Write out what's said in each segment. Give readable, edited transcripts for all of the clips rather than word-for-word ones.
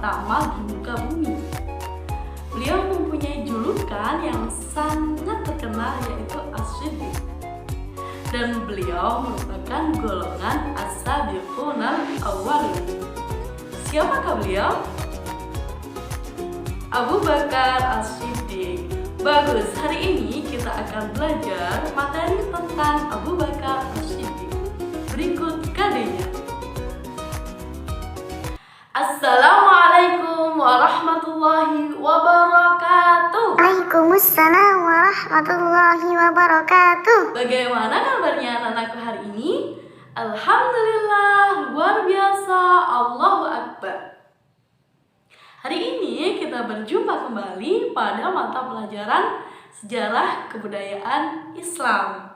pertama di muka bumi. Beliau mempunyai julukan yang sangat terkenal, yaitu As-Siddiq. Dan beliau merupakan golongan As-Sabiqunal Awwalun. Siapakah beliau? Abu Bakar As-Siddiq. Bagus, hari ini kita akan belajar materi tentang Abu Bakar As-Siddiq. Berikut kadenya. Assalamualaikum warahmatullahi wabarakatuh. Waalaikumsalam warahmatullahi wabarakatuh. Bagaimana kabarnya anak-anakku hari ini? Alhamdulillah, luar biasa, Allahu Akbar. Hari ini kita berjumpa kembali pada mata pelajaran Sejarah Kebudayaan Islam.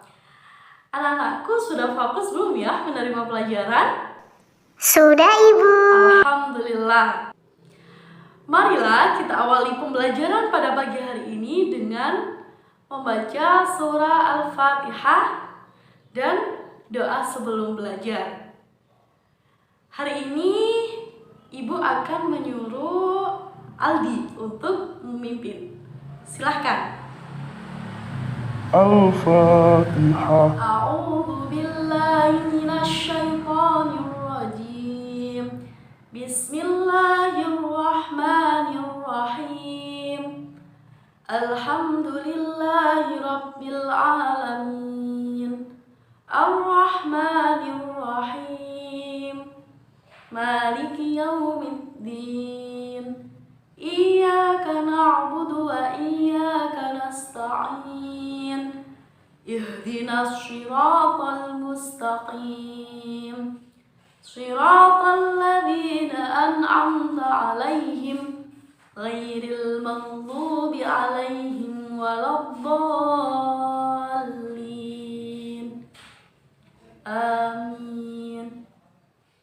Anak-anakku sudah fokus belum ya menerima pelajaran? Sudah, Ibu. Alhamdulillah. Marilah kita awali pembelajaran pada pagi hari ini dengan membaca surah Al-Fatihah dan doa sebelum belajar. Hari ini Ibu akan menyuruh Aldi untuk memimpin. Silahkan. Al-Fatihah. A'udzu billahi minasy syaithanir rajim. Bismillahirrahmanirrahim. Alhamdulillahi rabbil alamin. Ar-Rahmanir-Rahim. Maliki yaumiddin. Iyyaka na'budu wa iyyaka nasta'in. Ihdinas shiratal mustaqim. Shiratal ladzina an'amta 'alaihim ghairil maghdubi 'alaihim waladdallin. Amin.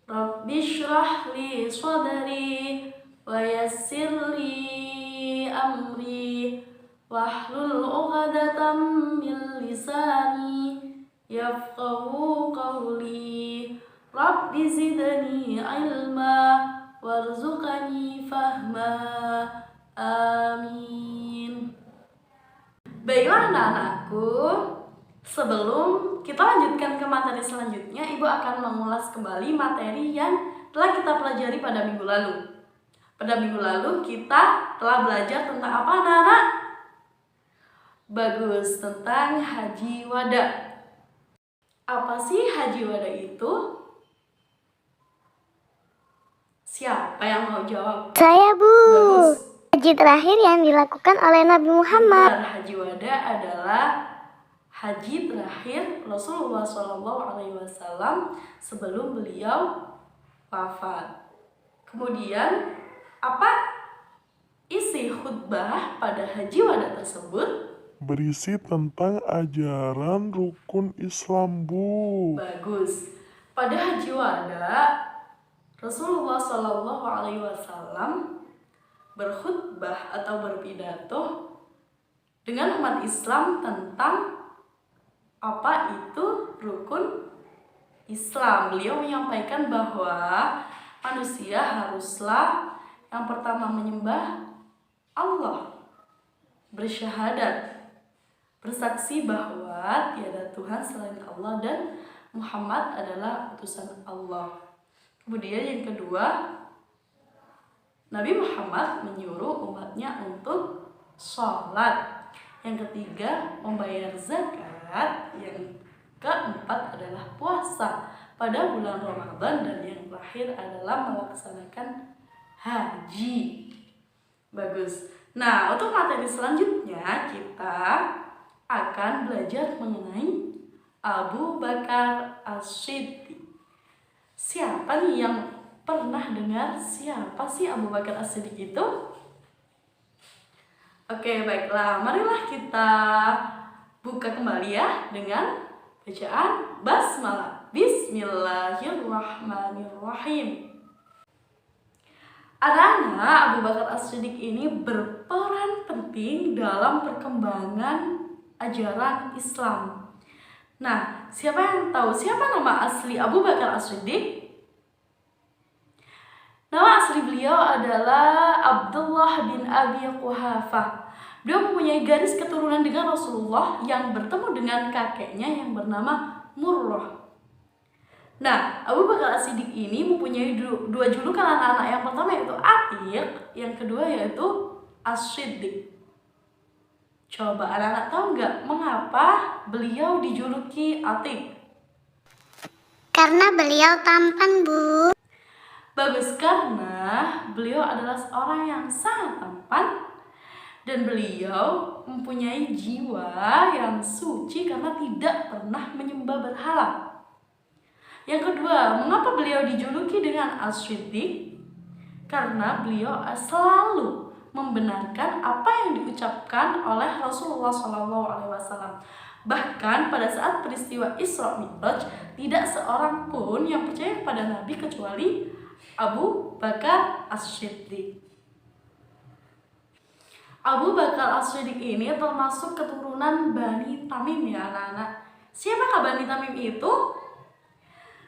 Rabbi shrah li sadri wa yassir li amri wahlul 'uqdatam min lisani yafqahu qawli. Rabbi zidni ilma warzuqni fahma. Amin. Baiklah anak-anakku, sebelum kita lanjutkan ke materi selanjutnya, Ibu akan mengulas kembali materi yang telah kita pelajari pada minggu lalu. Pada minggu lalu kita telah belajar tentang apa, anak-anak? Bagus, tentang Haji Wada. Apa sih Haji Wada itu? Siapa yang mau jawab? Saya, Bu. Bagus. Haji terakhir yang dilakukan oleh Nabi Muhammad. Benar, Haji Wada adalah haji terakhir Rasulullah SAW sebelum beliau wafat. Kemudian, apa isi khutbah pada Haji Wada tersebut? Berisi tentang ajaran rukun Islam, Bu. Bagus. Pada Haji Wada, Rasulullah SAW berkhutbah atau berpidato dengan umat Islam tentang apa itu rukun Islam. Beliau menyampaikan bahwa manusia haruslah yang pertama menyembah Allah, bersyahadat, bersaksi bahwa tiada Tuhan selain Allah dan Muhammad adalah utusan Allah. Kemudian yang kedua, Nabi Muhammad menyuruh umatnya untuk sholat. Yang ketiga, membayar zakat. Yang keempat adalah puasa pada bulan Ramadan. Dan yang terakhir adalah melaksanakan haji. Bagus. Nah, untuk materi selanjutnya kita akan belajar mengenai Abu Bakar As-Siddiq. Siapa nih yang pernah dengar siapa sih Abu Bakar As-Siddiq itu? Oke, baiklah. Marilah kita buka kembali ya dengan bacaan basmalah. Bismillahirrahmanirrahim. Anak-anak, Abu Bakar As-Siddiq ini berperan penting dalam perkembangan ajaran Islam. Nah, siapa yang tahu siapa nama asli Abu Bakar As-Siddiq? Nama asli beliau adalah Abdullah bin Abi Quhafah. Beliau mempunyai garis keturunan dengan Rasulullah yang bertemu dengan kakeknya yang bernama Murrah. Nah, Abu Bakar As-Siddiq ini mempunyai dua julukan anak-anak. Yang pertama yaitu Atiq, yang kedua yaitu As-Siddiq. Coba anak-anak tahu nggak mengapa beliau dijuluki Atiq? Karena beliau tampan, Bu. Bagus, karena beliau adalah seorang yang sangat tampan dan beliau mempunyai jiwa yang suci karena tidak pernah menyembah berhala. Yang kedua, mengapa beliau dijuluki dengan As-Siddiq? Karena beliau selalu membenarkan apa yang diucapkan oleh Rasulullah SAW. Bahkan pada saat peristiwa Isra Mi'raj, tidak seorang pun yang percaya kepada Nabi kecuali Abu Bakar As-Siddiq. Abu Bakar As-Siddiq ini termasuk keturunan Bani Tamim ya anak-anak. Siapakah Bani Tamim itu?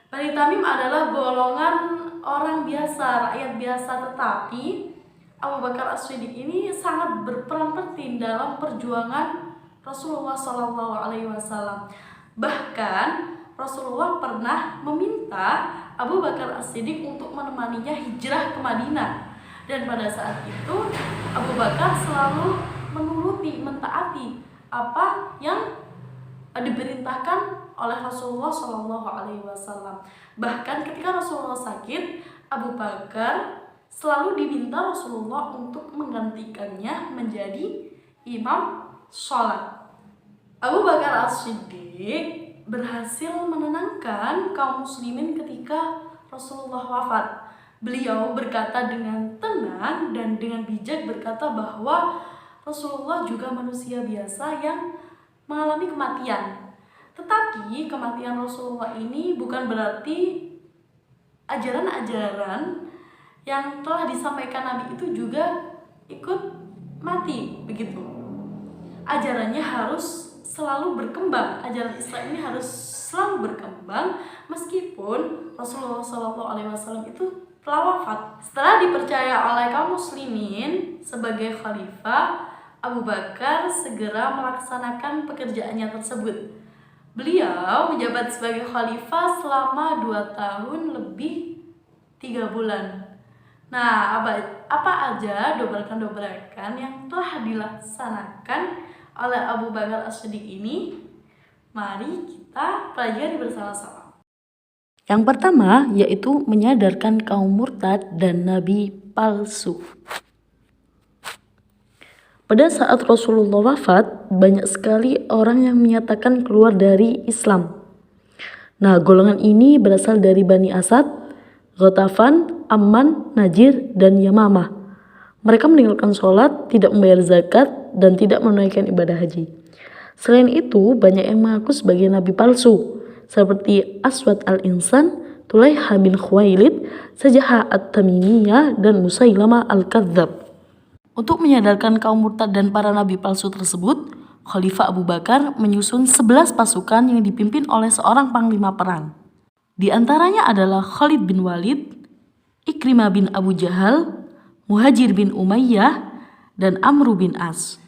Bani Tamim adalah golongan orang biasa, rakyat biasa, tetapi Abu Bakar As-Siddiq ini sangat berperan penting dalam perjuangan Rasulullah SAW. Bahkan Rasulullah pernah meminta Abu Bakar As-Siddiq untuk menemaninya hijrah ke Madinah. Dan pada saat itu Abu Bakar selalu menuruti, mentaati apa yang diperintahkan oleh Rasulullah SAW. Bahkan ketika Rasulullah sakit, Abu Bakar selalu diminta Rasulullah untuk menggantikannya menjadi imam sholat. Abu Bakar As-Siddiq berhasil menenangkan kaum muslimin ketika Rasulullah wafat. Beliau berkata dengan tenang dan dengan bijak berkata bahwa Rasulullah juga manusia biasa yang mengalami kematian. Tetapi kematian Rasulullah ini bukan berarti ajaran-ajaran yang telah disampaikan Nabi itu juga ikut mati, begitu. Ajarannya harus selalu berkembang. Ajaran Islam ini harus selalu berkembang meskipun Rasulullah SAW itu telah wafat. Setelah dipercaya oleh kaum muslimin sebagai khalifah, Abu Bakar segera melaksanakan pekerjaannya tersebut. Beliau menjabat sebagai khalifah selama 2 tahun lebih 3 bulan. Nah, apa aja dobrakan-dobrakan yang telah dilaksanakan oleh Abu Bakar As-Siddiq ini? Mari kita pelajari bersama-sama. Yang pertama yaitu menyadarkan kaum murtad dan nabi palsu. Pada saat Rasulullah wafat, banyak sekali orang yang menyatakan keluar dari Islam. Nah, golongan ini berasal dari Bani Asad, Ghatafan, Amman, Najir, dan Yamamah. Mereka meninggalkan sholat, tidak membayar zakat, dan tidak menunaikan ibadah haji. Selain itu, banyak yang mengaku sebagai nabi palsu, seperti Aswad al-Insan, Tulaiha bin Khuwailid, Sajah at-Tamimiyah, dan Musailama al-Kadzab. Untuk menyadarkan kaum murtad dan para nabi palsu tersebut, Khalifah Abu Bakar menyusun 11 pasukan yang dipimpin oleh seorang panglima perang. Di antaranya adalah Khalid bin Walid, Ikrimah bin Abu Jahal, Muhajir bin Umayyah, dan Amru bin As.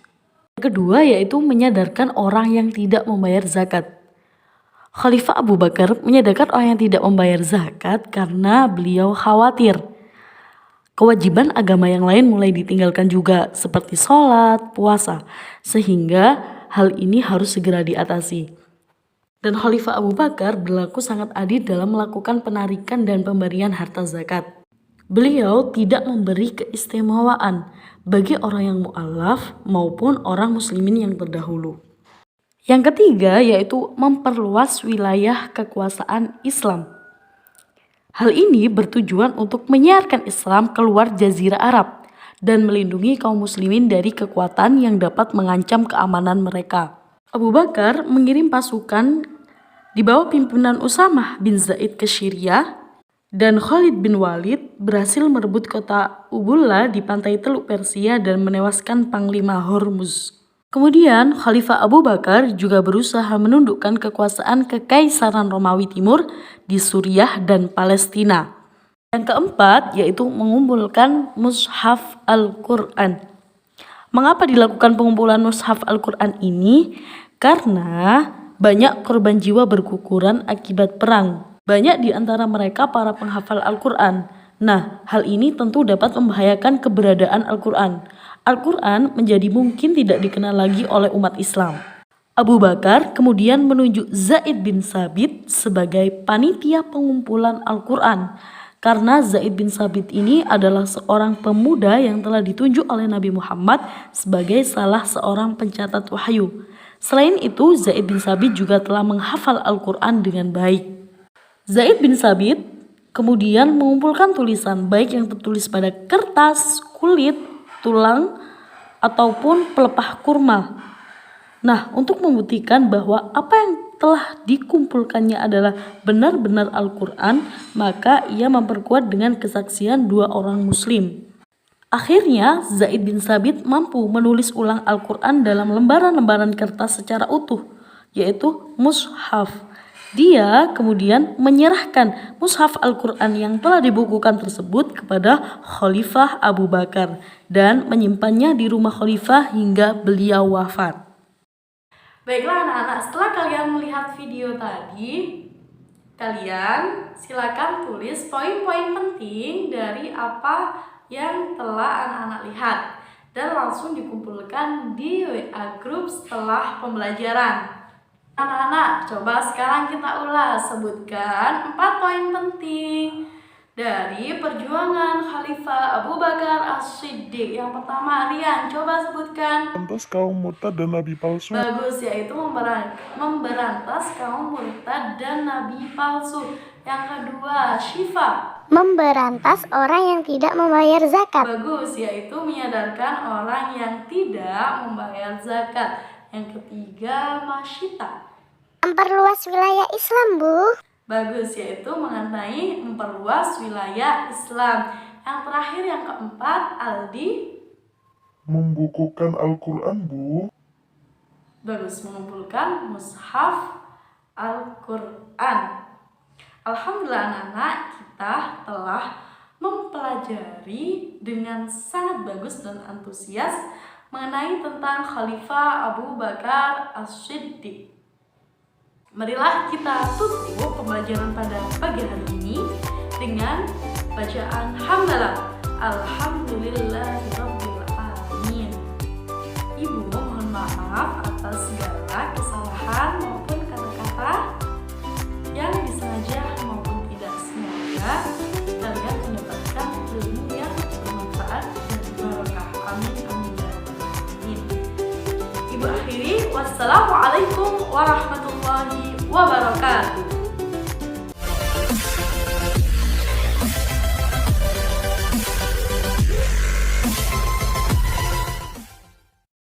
Yang kedua yaitu menyadarkan orang yang tidak membayar zakat. Khalifah Abu Bakar menyadarkan orang yang tidak membayar zakat karena beliau khawatir kewajiban agama yang lain mulai ditinggalkan juga seperti sholat, puasa, sehingga hal ini harus segera diatasi. Dan Khalifah Abu Bakar berlaku sangat adil dalam melakukan penarikan dan pemberian harta zakat. Beliau tidak memberi keistimewaan bagi orang yang mu'alaf maupun orang muslimin yang terdahulu. Yang ketiga yaitu memperluas wilayah kekuasaan Islam. Hal ini bertujuan untuk menyiarkan Islam keluar Jazirah Arab dan melindungi kaum muslimin dari kekuatan yang dapat mengancam keamanan mereka. Abu Bakar mengirim pasukan di bawah pimpinan Usamah bin Zaid ke Syria, dan Khalid bin Walid berhasil merebut kota Ubullah di pantai Teluk Persia dan menewaskan Panglima Hormuz. Kemudian Khalifah Abu Bakar juga berusaha menundukkan kekuasaan Kekaisaran Romawi Timur di Suriah dan Palestina. Yang keempat yaitu mengumpulkan mushaf Al-Quran. Mengapa dilakukan pengumpulan mushaf Al-Quran ini? Karena banyak korban jiwa berguguran akibat perang. Banyak di antara mereka para penghafal Al-Quran. Nah, hal ini tentu dapat membahayakan keberadaan Al-Quran. Al-Quran menjadi mungkin tidak dikenal lagi oleh umat Islam. Abu Bakar kemudian menunjuk Zaid bin Sabit sebagai panitia pengumpulan Al-Quran. Karena Zaid bin Sabit ini adalah seorang pemuda yang telah ditunjuk oleh Nabi Muhammad sebagai salah seorang pencatat wahyu. Selain itu, Zaid bin Sabit juga telah menghafal Al-Quran dengan baik. Zaid bin Sabit kemudian mengumpulkan tulisan baik yang tertulis pada kertas, kulit, tulang, ataupun pelepah kurma. Nah, untuk membuktikan bahwa apa yang telah dikumpulkannya adalah benar-benar Al-Quran, maka ia memperkuat dengan kesaksian 2 orang muslim. Akhirnya, Zaid bin Sabit mampu menulis ulang Al-Quran dalam lembaran-lembaran kertas secara utuh, yaitu mushaf. Dia kemudian menyerahkan mushaf Al-Quran yang telah dibukukan tersebut kepada Khalifah Abu Bakar dan menyimpannya di rumah Khalifah hingga beliau wafat. Baiklah anak-anak, setelah kalian melihat video tadi, kalian silakan tulis poin-poin penting dari apa yang telah anak-anak lihat dan langsung dikumpulkan di WA group setelah pembelajaran. Anak-anak, coba sekarang kita ulas, sebutkan 4 poin penting dari perjuangan Khalifah Abu Bakar As-Siddiq. Yang pertama, Rian, coba sebutkan. Lantas kaum murtad dan nabi palsu. Bagus, yaitu memberantas kaum murtad dan nabi palsu. Yang kedua, Syifa. Memberantas orang yang tidak membayar zakat. Bagus, yaitu menyadarkan orang yang tidak membayar zakat. Yang ketiga, Masyita. Memperluas wilayah Islam, Bu. Bagus, yaitu mengenai memperluas wilayah Islam. Yang terakhir, yang keempat, Aldi. Membukukan Al-Quran, Bu. Bagus, mengumpulkan mushaf Al-Quran. Alhamdulillah anak-anak, kita telah mempelajari dengan sangat bagus dan antusias mengenai tentang Khalifah Abu Bakar As-Siddiq. Marilah kita tutup pembelajaran pada pagi hari ini dengan bacaan hamdalah. Alhamdulillahirabbil alamin. Ibu mohon maaf atas segala kesalahan maupun kata-kata yang disengaja maupun tidak. Semoga kalian mendapatkan ilmu yang bermanfaat dan barokah. Amin amin ya rabbal alamin. Ibu akhiri, wassalamualaikum warahmatullahi wabarakatuh.